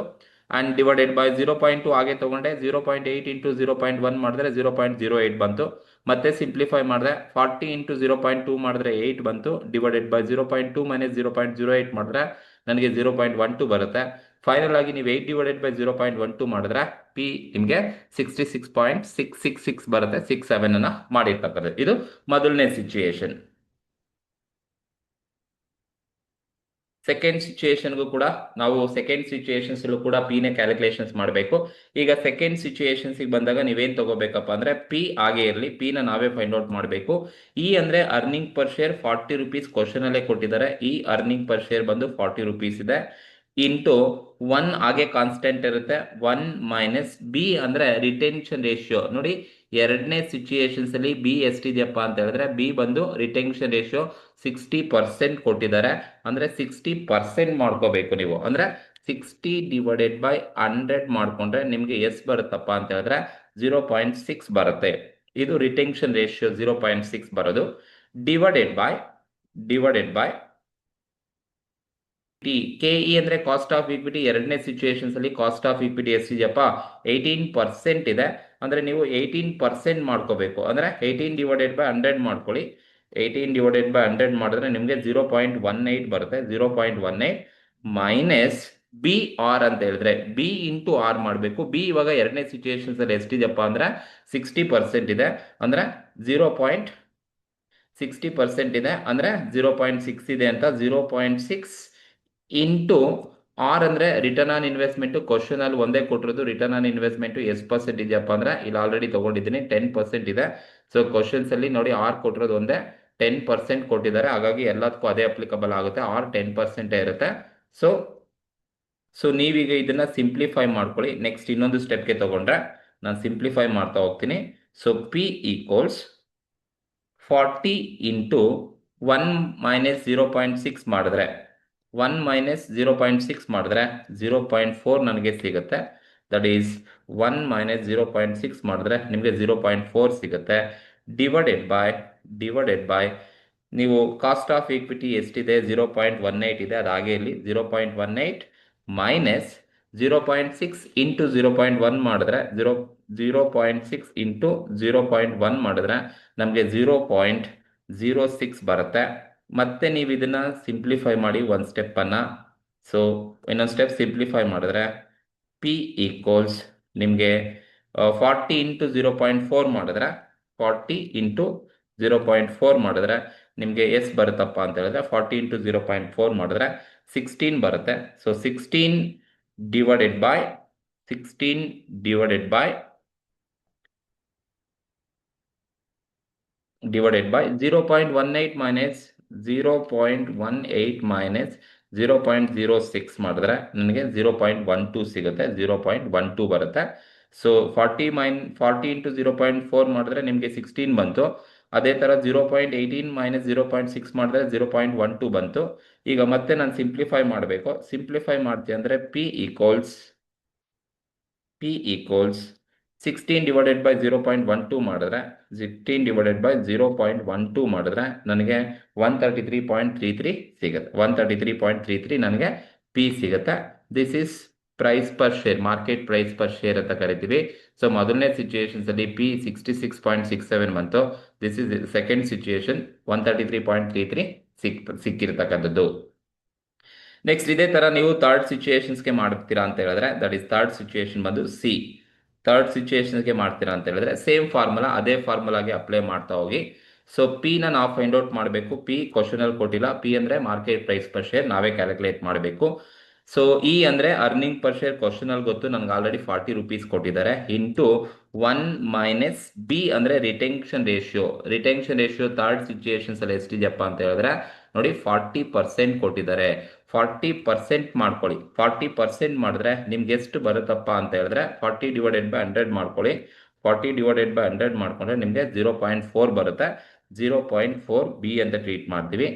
ಅಂಡ್ ಡಿವೈಡೆಡ್ ಬೈ 0.2 ಹಾಗೆ ತಗೊಂಡೆ. 0.8 ಇಂಟು 0.1 ಮಾಡಿದ್ರೆ 0.08 ಬಂತು. ಮತ್ತೆ ಸಿಂಪ್ಲಿಫೈ ಮಾಡಿದ್ರೆ 40 ಇಂಟು 0.2 ಮಾಡಿದ್ರೆ 8 ಬಂತು. ಡಿವೈಡೆಡ್ ಬೈ 0.2 ಮೈನಸ್ 0.08 ಮಾಡಿದ್ರೆ ನನಗೆ 0.12 ಬರುತ್ತೆ. ಫೈನಲ್ ಆಗಿ ನೀವು 8 ಡಿವೈಡೆಡ್ ಬೈ 0.12 ಮಾಡಿದ್ರೆ ಪಿ ನಿಮಗೆ 66.666 ಬರುತ್ತೆ. 67 ಅನ್ನ ಮಾಡಿರ್ತಕ್ಕಂಥದ್ದು. ಇದು ಮೊದಲನೇ ಸಿಚುಯೇಷನ್. ಸೆಕೆಂಡ್ ಸಿಚುಯೇಷನ್ಗೂ ಕೂಡ ನಾವು ಸೆಕೆಂಡ್ ಸಿಚುಯೇಷನ್ಸ್ ಕೂಡ ಪಿ ನೇ ಕ್ಯಾಲ್ಕುಲೇಷನ್ಸ್ ಮಾಡಬೇಕು. ಈಗ ಸೆಕೆಂಡ್ ಸಿಚುಯೇಷನ್ಸ್ ಬಂದಾಗ ನೀವೇನ್ ತಗೋಬೇಕಪ್ಪ ಅಂದ್ರೆ ಪಿ ಹಾಗೆ ಇರಲಿ. ಪಿ ನ ನಾವೇ ಫೈಂಡ್ ಔಟ್ ಮಾಡಬೇಕು. ಇ ಅಂದ್ರೆ earning per share 40 rupees question ಅಲ್ಲೇ ಕೊಟ್ಟಿದ್ದಾರೆ. ಈ ಅರ್ನಿಂಗ್ ಪರ್ ಶೇರ್ ಬಂದು 40 ರೂಪೀಸ್ ಇದೆ. ಇಂಟು 1 ಹಾಗೆ ಕಾನ್ಸ್ಟೆಂಟ್ ಇರುತ್ತೆ. 1 ಮೈನಸ್ ಬಿ ಅಂದ್ರೆ ರಿಟೆನ್ಷನ್ ರೇಷಿಯೋ. ನೋಡಿ ಎರಡನೇ ಸಿಚುಯೇಷನ್ಸ್ ಅಲ್ಲಿ ಬಿ ಎಷ್ಟಿದೆಯಪ್ಪ ಅಂತ ಹೇಳಿದ್ರೆ ಬಿ ಬಂದು ರಿಟೆನ್ಷನ್ ರೇಷಿಯೋ 60% ಕೊಟ್ಟಿದ್ದಾರೆ. ಅಂದ್ರೆ 60% ಮಾಡ್ಕೋಬೇಕು ನೀವು. ಅಂದ್ರೆ 60 ಡಿವೈಡೆಡ್ ಬೈ 100 ಮಾಡ್ಕೊಂಡ್ರೆ ನಿಮ್ಗೆ ಎಷ್ಟು ಬರುತ್ತಪ್ಪ ಅಂತ ಹೇಳಿದ್ರೆ 0.6 ಬರುತ್ತೆ. ಇದು ರಿಟೆನ್ಷನ್ ರೇಷಿಯೋ 0.6 ಬರೋದು. ಡಿವೈಡೆಡ್ ಬೈ ಕೆ ಇ ಅಂದ್ರೆ ಕಾಸ್ಟ್ ಆಫ್ ಇಕ್ವಿಟಿ. ಎರಡನೇ ಸಿಚುಯೇಷನ್ಸ್ ಅಲ್ಲಿ ಕಾಸ್ಟ್ ಆಫ್ ಇಕ್ವಿಟಿ ಎಷ್ಟಿದೆಯಪ್ಪ 18% ಇದೆ. ಅಂದ್ರೆ ನೀವು 18% ಮಾಡ್ಕೋಬೇಕು. ಅಂದ್ರೆ 18 ಡಿವೈಡೆಡ್ ಬೈ 100 ಮಾಡ್ಕೊಳ್ಳಿ. 18 ಡಿವೈಡೆಡ್ ಬೈ 100 ಮಾಡಿದ್ರೆ ನಿಮಗೆ 0.18 ಬರುತ್ತೆ. 0.18 ಮೈನಸ್ ಬಿ ಆರ್ ಅಂತ ಹೇಳಿದ್ರೆ ಬಿ ಇಂಟು ಆರ್ ಮಾಡಬೇಕು. ಬಿ ಇವಾಗ ಎರಡನೇ ಸಿಚುಯೇಷನ್ಸ್ ಅಲ್ಲಿ ಎಷ್ಟಿದೆಯಪ್ಪ ಅಂದ್ರೆ 60% ಇದೆ. ಅಂದ್ರೆ 0.60% ಇದೆ. ಅಂದ್ರೆ 0.6 ಇದೆ ಅಂತ 0.6 ಇಂಟು ಆರ್ ಅಂದ್ರೆ ರಿಟರ್ನ್ ಆನ್ ಇನ್ವೆಸ್ಟ್ಮೆಂಟ್. ಕ್ವಶನ್ ಅಲ್ಲಿ ಒಂದೇ ಕೊಟ್ಟಿರೋದು ರಿಟರ್ನ್ ಆನ್ ಇನ್ವೆಸ್ಟ್ಮೆಂಟ್ ಎಷ್ಟು ಪರ್ಸೆಂಟ್ ಇದೆಯಪ್ಪ ಅಂದ್ರೆ ಇಲ್ಲಿ ಆಲ್ರೆಡಿ ತಗೊಂಡಿದ್ದೀನಿ 10% ಇದೆ. ಸೊ ಕ್ವಶನ್ಸ್ ಅಲ್ಲಿ ನೋಡಿ ಆರ್ ಕೊಟ್ಟಿರೋದು ಒಂದೇ 10% ಕೊಟ್ಟಿದ್ದಾರೆ. ಹಾಗಾಗಿ ಎಲ್ಲದಕ್ಕೂ ಅದೇ ಅಪ್ಲಿಕಬಲ್ ಆಗುತ್ತೆ. ಆರ್ 10% ಇರುತ್ತೆ. ಸೊ ಸೊ ನೀವೀಗ ಇದನ್ನ ಸಿಂಪ್ಲಿಫೈ ಮಾಡ್ಕೊಳ್ಳಿ. ನೆಕ್ಸ್ಟ್ ಇನ್ನೊಂದು ಸ್ಟೆಪ್ಗೆ ತಗೊಂಡ್ರೆ ನಾನು ಸಿಂಪ್ಲಿಫೈ ಮಾಡ್ತಾ ಹೋಗ್ತೀನಿ. So P equals 40 into 1 minus 0.6 ಮಾಡಿದ್ರೆ 1 ಮೈನಸ್ 0.6 ಮಾಡಿದ್ರೆ 0.4 ನನಗೆ ಸಿಗುತ್ತೆ. ದಟ್ ಈಸ್ 1 ಮೈನಸ್ 0.6 ಮಾಡಿದ್ರೆ ನಿಮಗೆ 0.4 ಸಿಗುತ್ತೆ. ಡಿವೈಡೆಡ್ ಬೈ ನೀವು ಕಾಸ್ಟ್ ಆಫ್ ಈಕ್ವಿಟಿ ಎಷ್ಟಿದೆ 0.18 ಇದೆ. ಅದು ಹಾಗೆ ಇಲ್ಲಿ 0.18 ಮೈನಸ್ 0.6 ಇಂಟು 0.1 ಮಾಡಿದ್ರೆ 0.6 ಇಂಟು 0.1 ಮಾಡಿದ್ರೆ ನಮಗೆ 0.06 ಬರುತ್ತೆ. ಮತ್ತೆ ನೀವು ಇದನ್ನ ಸಿಂಪ್ಲಿಫೈ ಮಾಡಿ ಒಂದು ಸ್ಟೆಪ್ ಅನ್ನ. ಸೊ ಇನ್ನೊಂದು ಸ್ಟೆಪ್ ಸಿಂಪ್ಲಿಫೈ ಮಾಡಿದ್ರೆ ಪಿ ಈಕ್ವಲ್ಸ್ ನಿಮಗೆ 40 ಇಂಟು 0.4 ಮಾಡಿದ್ರೆ 40 ಇಂಟು 0.4 ಮಾಡಿದ್ರೆ ನಿಮಗೆ ಎಷ್ಟು ಬರುತ್ತಪ್ಪ ಅಂತ ಹೇಳಿದ್ರೆ 40 ಇಂಟು 0.4 ಮಾಡಿದ್ರೆ 16 ಬರುತ್ತೆ. So 16 divided by 0.18 minus 0.18 minus 0.06 ಮಾಡಿದ್ರೆ ನನಗೆ 0.12 ಸಿಗುತ್ತೆ. 0.12 ಬರುತ್ತೆ. ಸೊ 40 ಇಂಟು 0.4 ಮಾಡಿದ್ರೆ ನಿಮಗೆ 16 ಬಂತು. ಅದೇ ತರ 0.18 ಮೈನಸ್ 0.6 ಮಾಡಿದ್ರೆ 0.12 ಬಂತು. ಈಗ ಮತ್ತೆ ನಾನು ಸಿಂಪ್ಲಿಫೈ ಮಾಡಬೇಕು. ಸಿಂಪ್ಲಿಫೈ ಮಾಡ್ತೀನಿ ಅಂದ್ರೆ ಪಿ ಈಕ್ವಲ್ಸ್ 16 ಡಿವೈಡೆಡ್ ಬೈ 0.12 ಮಾಡಿದ್ರೆ 16 / 0.12 ಮಾಡಿದ್ರೆ ನನಗೆ 133.33 ಸಿಗುತ್ತೆ. 133.33 ನನಗೆ ಪಿ ಸಿಗುತ್ತೆ. This is price per share, market price per share ಅಂತ ಕರಿತೀವಿ. ಸೊ ಮೊದಲನೇ ಸಿಚುಯೇಷನ್ಸ್ ಅಲ್ಲಿ ಪಿ 66.67 ಬಂತು. ದಿಸ್ ಇಸ್ ಸೆಕೆಂಡ್ ಸಿಚುಯೇಷನ್ 133.33 ಸಿಕ್ಕಿರ್ತಕ್ಕಂಥದ್ದು. ನೆಕ್ಸ್ಟ್ ಇದೇ ತರ ನೀವು ಥರ್ಡ್ ಸಿಚುಯೇಷನ್ಸ್ಗೆ ಮಾಡ್ತೀರಾ ಅಂತ ಹೇಳಿದ್ರೆ, ದಟ್ ಇಸ್ ಥರ್ಡ್ ಸಿಚುಯೇಷನ್ ಬಂದು ಸಿ. ಥರ್ಡ್ ಸಿಚುಯೇಷನ್ಗೆ ಮಾಡ್ತೀರಾ ಅಂತ ಹೇಳಿದ್ರೆ ಸೇಮ್ ಫಾರ್ಮುಲಾ, ಅದೇ ಫಾರ್ಮುಲಾಗೆ ಅಪ್ಲೈ ಮಾಡ್ತಾ ಹೋಗಿ. ಸೊ ಪಿ ನಾವು ಫೈಂಡ್ ಔಟ್ ಮಾಡಬೇಕು. ಪಿ ಕ್ವಶನ್ ಅಲ್ಲಿ ಕೊಟ್ಟಿಲ್ಲ. ಪಿ ಅಂದ್ರೆ ಮಾರ್ಕೆಟ್ ಪ್ರೈಸ್ ಪರ್ ಶೇರ್, ನಾವೇ ಕ್ಯಾಲ್ಕುಲೇಟ್ ಮಾಡಬೇಕು. ಸೊ ಇ ಅಂದ್ರೆ ಅರ್ನಿಂಗ್ ಪರ್ ಶೇರ್ ಕ್ವಶನ್ ಅಲ್ಲಿ ಗೊತ್ತು, ನನಗೆ ಆಲ್ರೆಡಿ 40 ರೂಪೀಸ್ ಕೊಟ್ಟಿದ್ದಾರೆ. ಇಂಟು 1 ಮೈನಸ್ ಬಿ ಅಂದ್ರೆ retention ratio. Retention ratio third situations ಅಲ್ಲಿ ಎಷ್ಟಿದೆಯಪ್ಪ ಅಂತ ಹೇಳಿದ್ರೆ ನೋಡಿ 40% ಕೊಟ್ಟಿದ್ದಾರೆ. 40% ಮಾಡ್ಕೊಳ್ಳಿ. 40% ಮಾಡಿದ್ರೆ ನಿಮ್ಗೆ ಎಷ್ಟು ಬರುತ್ತಪ್ಪ ಅಂತ ಹೇಳಿದ್ರೆ 40/100 ಮಾಡ್ಕೊಳ್ಳಿ. 40/100 ಮಾಡ್ಕೊಂಡ್ರೆ ನಿಮಗೆ 0.4 ಬರುತ್ತೆ. 0.4 ಬಿ ಅಂತ ಟ್ರೀಟ್ ಮಾಡ್ತೀವಿ.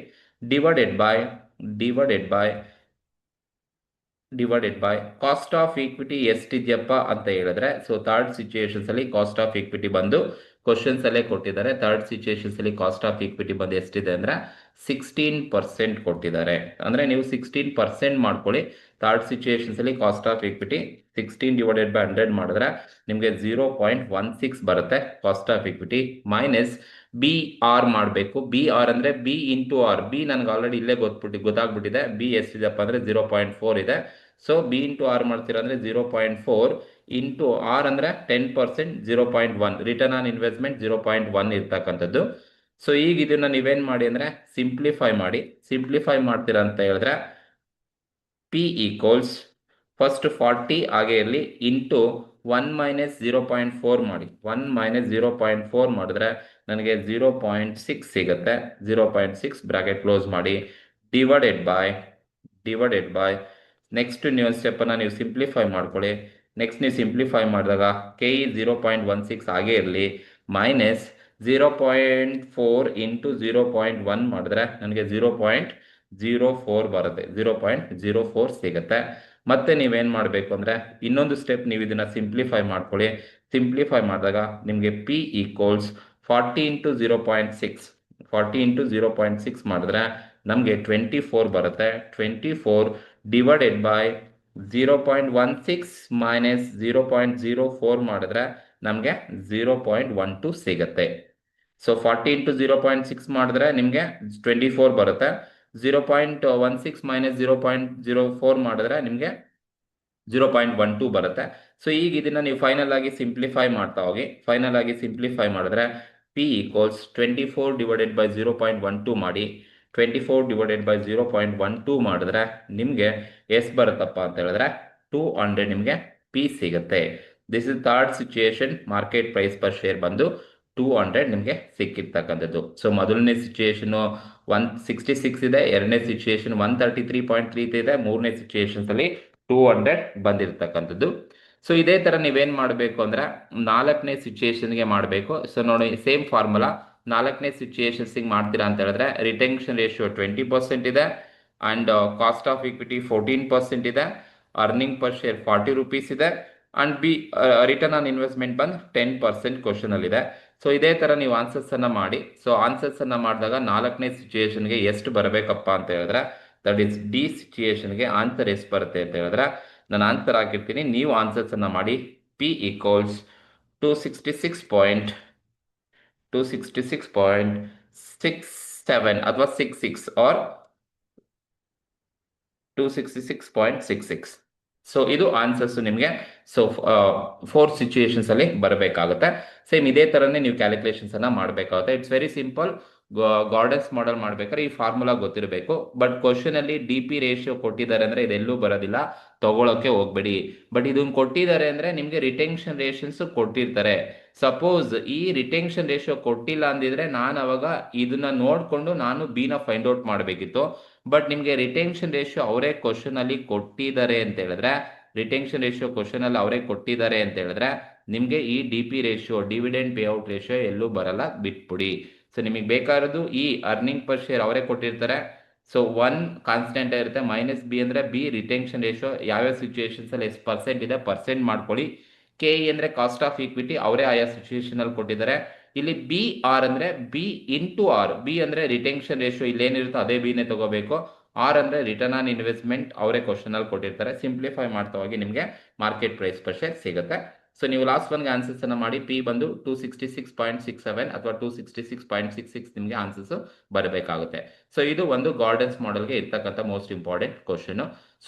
Divided by cost of equity ಎಷ್ಟಿದೆಯಪ್ಪ ಅಂತ ಹೇಳಿದ್ರೆ, ಸೊ ಥರ್ಡ್ ಸಿಚುಯೇಷನ್ಸ್ ಅಲ್ಲಿ ಕಾಸ್ಟ್ ಆಫ್ ಈಕ್ವಿಟಿ ಬಂದು ಕ್ವಶನ್ಸ್ ಅಲ್ಲೇ ಕೊಟ್ಟಿದ್ದಾರೆ. ಥರ್ಡ್ ಸಿಚುಯೇಷನ್ಸ್ ಅಲ್ಲಿ ಕಾಸ್ಟ್ ಆಫ್ ಈಕ್ವಿಟಿ ಬಂದು ಎಷ್ಟಿದೆ ಅಂದ್ರೆ 16% ಕೊಟ್ಟಿದ್ದಾರೆ. ಅಂದ್ರೆ ನೀವು 16% ಮಾಡ್ಕೊಳ್ಳಿ. ಥರ್ಡ್ ಸಿಚುಯೇಷನ್ಸ್ ಅಲ್ಲಿ ಕಾಸ್ಟ್ ಆಫ್ ಈಕ್ವಿಟಿ 16/100 ಮಾಡಿದ್ರೆ ನಿಮಗೆ 0.16 ಬರುತ್ತೆ cost of equity. Minus B R ಮಾಡಬೇಕು. ಬಿ ಆರ್ ಅಂದ್ರೆ ಬಿ ಇಂಟು ಆರ್. ಬಿ ನನಗೆ ಆಲ್ರೆಡಿ ಇಲ್ಲೇ ಗೊತ್ತಾಗ್ಬಿಟ್ಟಿದೆ. ಬಿ ಎಷ್ಟಿದೆಪ್ಪ ಅಂದ್ರೆ 0.4 ಇದೆ. ಸೊ ಬಿ ಇಂಟು ಆರ್ ಮಾಡ್ತೀರಾ ಅಂದ್ರೆ 0.4 ಇಂಟು ಆರ್ ಅಂದ್ರೆ 10%, 0.1 ರಿಟರ್ನ್ ಆನ್ ಇನ್ವೆಸ್ಟ್ಮೆಂಟ್ 0.1 ಇರ್ತಕ್ಕಂಥದ್ದು. ಸೊ ಈಗ ಇದನ್ನ ನೀವೇನ್ ಮಾಡಿ ಅಂದ್ರೆ ಸಿಂಪ್ಲಿಫೈ ಮಾಡಿ. ಸಿಂಪ್ಲಿಫೈ ಮಾಡ್ತೀರಾ ಅಂತ ಹೇಳಿದ್ರೆ ಪಿ ಈಕ್ವಲ್ಸ್ ಫಸ್ಟ್ 40 ಹಾಗೆ ಇರಲಿ ಇಂಟು 1 ಮೈನಸ್ 0.4 ಮಾಡಿ. 1 ಮೈನಸ್ 0.4 ಮಾಡಿದ್ರೆ ನನಗೆ 0.6 ಸಿಗುತ್ತೆ. 0.6 ಬ್ರಾಕೆಟ್ ಕ್ಲೋಸ್ ಮಾಡಿ. ಡಿವೈಡೆಡ್ ಬೈ ನೆಕ್ಸ್ಟ್ ನೀವು ಸ್ಟೆಪ್ಪನ್ನು ನೀವು ಸಿಂಪ್ಲಿಫೈ ಮಾಡ್ಕೊಳ್ಳಿ. ನೆಕ್ಸ್ಟ್ ನೀವು ಸಿಂಪ್ಲಿಫೈ ಮಾಡಿದಾಗ ಕೆ ಇ 0.16 ಹಾಗೆ ಇರಲಿ. ಮೈನಸ್ 0.4 ಇಂಟು 0.1 ಮಾಡಿದ್ರೆ ನನಗೆ 0.04 ಬರುತ್ತೆ. 0.04 ಸಿಗುತ್ತೆ. ಮತ್ತೆ ನೀವೇನು ಮಾಡಬೇಕು ಅಂದರೆ ಇನ್ನೊಂದು ಸ್ಟೆಪ್ ನೀವು ಇದನ್ನು ಸಿಂಪ್ಲಿಫೈ ಮಾಡ್ಕೊಳ್ಳಿ. ಸಿಂಪ್ಲಿಫೈ ಮಾಡಿದಾಗ ನಿಮಗೆ ಪಿ ಈಕ್ವಲ್ಸ್ 40 ಇಂಟು 0.6 40 ಇಂಟು 0.6 ಮಾಡಿದ್ರೆ ನಮಗೆ 24 ಬರುತ್ತೆ. 24 ಡಿವೈಡೆಡ್ ಬೈ 0.16 ಮೈನಸ್ 0.04 ಮಾಡಿದ್ರೆ ನಮಗೆ 0.12 ಸಿಗುತ್ತೆ. ಸೊ 40 ಇಂಟು 0.6 ಮಾಡಿದ್ರೆ ನಿಮಗೆ 24 ಬರುತ್ತೆ. 0.16 ಮೈನಸ್ 0.04 ಮಾಡಿದ್ರೆ ನಿಮಗೆ 0.12 ಬರುತ್ತೆ. ಸೊ ಈಗ ಇದನ್ನ ನೀವು ಫೈನಲ್ ಆಗಿ ಸಿಂಪ್ಲಿಫೈ ಮಾಡ್ತಾ ಹೋಗಿ. ಫೈನಲ್ ಆಗಿ ಸಿಂಪ್ಲಿಫೈ ಮಾಡಿದ್ರೆ ಪಿ ಈಕ್ವಲ್ಸ್ 24 ಡಿವೈಡೆಡ್ ಬೈ 0.12 ಮಾಡಿ. 24 ಡಿವೈಡೆಡ್ ಬೈ 0.12 ಮಾಡಿದ್ರೆ ನಿಮಗೆ ಎಷ್ಟು ಬರುತ್ತಪ್ಪ ಅಂತ ಹೇಳಿದ್ರೆ 200 ನಿಮಗೆ ಪಿ ಸಿಗುತ್ತೆ. This is third situation. Market price per share ಬಂದು 200 ನಿಮಗೆ ಸಿಕ್ಕಿರ್ತಕ್ಕಂಥದ್ದು. ಸೊ ಮೊದಲನೇ ಸಿಚುಯೇಷನ್ 166 ಇದೆ. ಎರಡನೇ ಸಿಚುಯೇಷನ್ 133.3 ಇದೆ. ಮೂರನೇ ಸಿಚುಯೇಷನ್ಸ್ ಅಲ್ಲಿ 200 ಬಂದಿರತಕ್ಕಂಥದ್ದು. ಸೊ ಇದೇ ತರ ನೀವೇನ್ ಮಾಡಬೇಕು ಅಂದ್ರೆ ನಾಲ್ಕನೇ ಸಿಚುಯೇಷನ್ಗೆ ಮಾಡಬೇಕು. ಸೊ ನೋಡಿ ಸೇಮ್ ಫಾರ್ಮುಲಾ. ನಾಲ್ಕನೇ ಸಿಚುಯೇಷನ್ಸ್ ಮಾಡ್ತೀರಾ ಅಂತ ಹೇಳಿದ್ರೆ ರಿಟೆನ್ಷನ್ ರೇಷಿಯೋ 20% ಇದೆ ಅಂಡ್ ಕಾಸ್ಟ್ ಆಫ್ ಈಕ್ವಿಟಿ 14% ಇದೆ. ಅರ್ನಿಂಗ್ ಪರ್ ಶೇರ್ 40 ರೂಪೀಸ್ ಇದೆ and B return on investment ಬಂದು 10% ಕ್ವಶನ್ ಅಲ್ಲಿ ಇದೆ. ಸೊ ಇದೇ ತರ ನೀವು ಆನ್ಸರ್ಸ್ ಅನ್ನ ಮಾಡಿ. ಸೊ ಆನ್ಸರ್ಸ್ ಅನ್ನ ಮಾಡಿದಾಗ ನಾಲ್ಕನೇ ಸಿಚುಯೇಷನ್ಗೆ ಎಷ್ಟು ಬರಬೇಕಪ್ಪ ಅಂತ ಹೇಳಿದ್ರೆ ದಟ್ ಇಸ್ ಡಿ ಸಿಚುಯೇಷನ್ಗೆ ಆನ್ಸರ್ ಎಷ್ಟು ಬರುತ್ತೆ ಅಂತ ಹೇಳಿದ್ರೆ ನಾನು ಆನ್ಸರ್ ಹಾಕಿರ್ತೀನಿ, ನೀವು ಆನ್ಸರ್ಸ್ ಅನ್ನ ಮಾಡಿ. ಪಿ ಈಕ್ವಲ್ಸ್ 266.67 ಅಥವಾ 66 ಆರ್ 266.66. ಸೊ ಇದು ಆನ್ಸರ್ಸ್ ನಿಮಗೆ. ಸೊ 4 ಸಿಚುಯೇಷನ್ಸ್ ಅಲ್ಲಿ ಬರಬೇಕಾಗುತ್ತೆ. ಸೇಮ್ ಇದೇ ತರನೇ ನೀವು ಕ್ಯಾಲ್ಕುಲೇಷನ್ಸ್ ಅನ್ನ ಮಾಡಬೇಕಾಗುತ್ತೆ. It's very simple. Gardens model ಮಾಡ್ಬೇಕಾದ್ರೆ ಈ ಫಾರ್ಮುಲಾ ಗೊತ್ತಿರಬೇಕು. ಬಟ್ ಕ್ವಶನ್ ಅಲ್ಲಿ ಡಿ ಪಿ ರೇಷಿಯೋ ಕೊಟ್ಟಿದ್ದಾರೆ ಅಂದ್ರೆ ಇದೆಲ್ಲೂ ಬರೋದಿಲ್ಲ, ತಗೊಳಕ್ಕೆ ಹೋಗ್ಬೇಡಿ. ಬಟ್ ಇದನ್ನ ಕೊಟ್ಟಿದ್ದಾರೆ ಅಂದ್ರೆ ನಿಮ್ಗೆ ರಿಟೆನ್ಷನ್ ರೇಷನ್ಸ್ ಕೊಟ್ಟಿರ್ತಾರೆ. ಸಪೋಸ್ ಈ ರಿಟೆನ್ಷನ್ ರೇಷಿಯೋ ಕೊಟ್ಟಿಲ್ಲ ಅಂದಿದ್ರೆ ನಾನು ಅವಾಗ ಇದನ್ನ ನೋಡ್ಕೊಂಡು ನಾನು ಬಿ ನ ಫೈಂಡ್ ಔಟ್ ಮಾಡಬೇಕಿತ್ತು. ಬಟ್ ನಿಮ್ಗೆ ರಿಟೆನ್ಷನ್ ರೇಷಿಯೋ ಅವರೇ ಕ್ವಶನ್ ಅಲ್ಲಿ ಕೊಟ್ಟಿದ್ದಾರೆ ಅಂತ ಹೇಳಿದ್ರೆ ನಿಮ್ಗೆ ಈ D P ratio, dividend pay out ratio ಎಲ್ಲೂ ಬರಲ್ಲ, ಬಿಟ್ಬಿಡಿ. ಸೊ ನಿಮಗೆ ಬೇಕಾಗಿರೋದು ಈ ಅರ್ನಿಂಗ್ ಪರ್ ಶೇರ್ ಅವರೇ ಕೊಟ್ಟಿರ್ತಾರೆ. ಸೊ 1 ಕಾನ್ಸ್ಟೆಂಟ್ ಇರುತ್ತೆ. ಮೈನಸ್ ಬಿ ಅಂದ್ರೆ ಬಿ ರಿಟೆನ್ಷನ್ ರೇಷಿಯೋ ಯಾವ್ಯಾವ ಸಿಚುಯೇಷನ್ಸ್ ಅಲ್ಲಿ ಎಷ್ಟು ಪರ್ಸೆಂಟ್ ಇದೆ ಪರ್ಸೆಂಟ್ ಮಾಡ್ಕೊಳ್ಳಿ. ಕೆ ಇ ಅಂದರೆ ಕಾಸ್ಟ್ ಆಫ್ ಈಕ್ವಿಟಿ, ಅವರೇ ಆಯಾ ಸಿಚುಯೇಷನ್ ಅಲ್ಲಿ ಕೊಟ್ಟಿದ್ದಾರೆ. ಇಲ್ಲಿ ಬಿ ಆರ್ ಅಂದರೆ ಬಿ ಇಂಟು ಆರ್, ಬಿ ಅಂದರೆ ರಿಟೆನ್ಷನ್ ರೇಷಿಯೋ ಇಲ್ಲೇನಿರುತ್ತೋ ಅದೇ ಬಿನೇ ತಗೋಬೇಕು. ಆರ್ ಅಂದರೆ ರಿಟರ್ನ್ ಆನ್ ಇನ್ವೆಸ್ಟ್ಮೆಂಟ್, ಅವರೇ ಕ್ವಶನ್ ಅಲ್ಲಿ ಕೊಟ್ಟಿರ್ತಾರೆ. ಸಿಂಪ್ಲಿಫೈ ಮಾಡ್ತಾ ಹೋಗಿ ನಿಮಗೆ ಮಾರ್ಕೆಟ್ ಪ್ರೈಸ್ ಪರ್ ಶೇರ್ ಸಿಗುತ್ತೆ. ಸೊ ನೀವು ಲಾಸ್ಟ್ ಒನ್ಗೆ ಆನ್ಸರ್ಸ್ ಅನ್ನ ಮಾಡಿ. ಪಿ ಬಂದು 266.67 ಅಥವಾ 266.66 ನಿಮಗೆ ಆನ್ಸರ್ಸ್ ಬರಬೇಕಾಗುತ್ತೆ. ಸೊ ಇದು ಒಂದು ಗಾರ್ಡನ್ಸ್ ಮಾಡೆಲ್ಗೆ ಇರ್ತಕ್ಕಂಥ ಮೋಸ್ಟ್ ಇಂಪಾರ್ಟೆಂಟ್ ಕ್ವಶನ್. ಸೊ